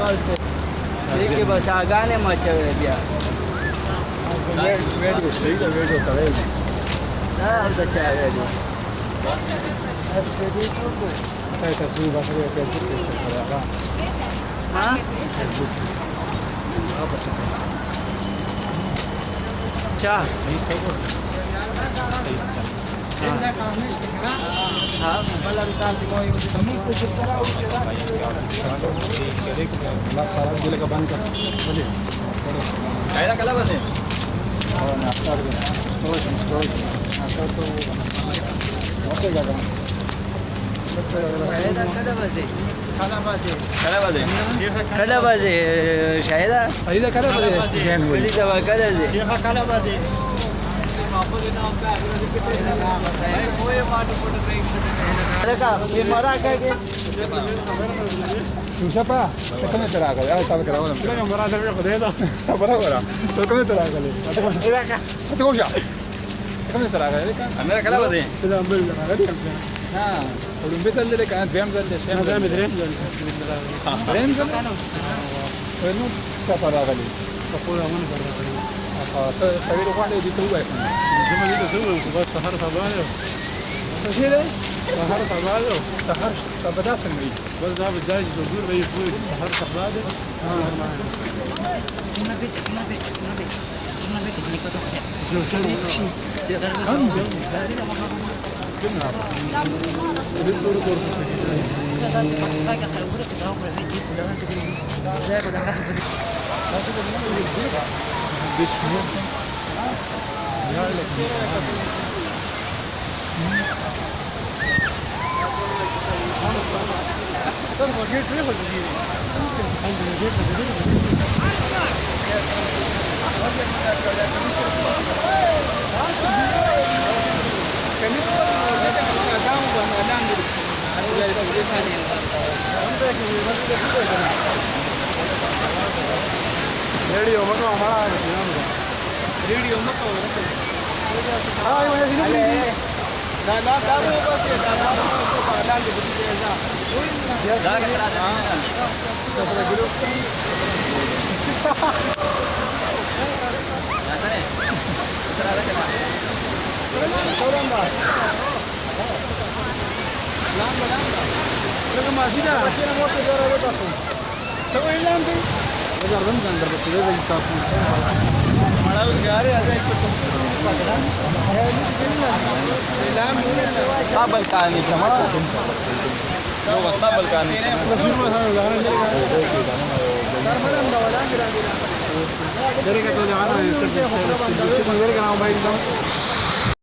देखिए बस आगाने मचावे दिया वेट होता है तो चाहे जो ऐसा सुबह से कैसे करेगा हाँ क्या सही थे वो हाँ मतलब साल की कोई सारा जिले का बंद कर बोलिए कायदा कला बसे और नाश्ता स्टोरेज नाश्ता तो बहुत ज़्यादा kada baze shahida सही था करे बजे जैन हुई beli sama kada je ada ka ye mara ka ke तू शपा कितने तरह का यार साल कराओ ना मैं मरा दर को दे दो बड़ा बड़ा तो कितने तरह का ले तो क्या कितने तरह का ये का अंदर कला बसे इधर अंबल लगा दे हां और उनके चल दे का बैम चल दे शेम बैम इधर बैम चल तो नो क्या पड़ा गली तो पूरा मन कर रहा तो सभी लोग वाले जीतो हुआ है जब मैं तो सुबह बस शहर सवालो तो شيء سهر صباله سهر بدأ في المريض بس ده بداية جذور بيجي فوق سهر صباله रेडियो में तो हमारा रेडियो में तो हाँ ये मुझे सिर्फ لا لا دارو بس يا دارو سو بعدان دي بدي جاهزه لا كلا تبغى جلوس يا سنه ترى هذا كلا فوران بقى لا لا لكن ما سيدا انا مو سيدا ولا باسو تو ايه انت اذا رمضان ده بس ده يتاكل mara gare ada chicken قبل كاني كمان لو قبل كاني Dari kata jangan, step step. Dari kata mau baik dong.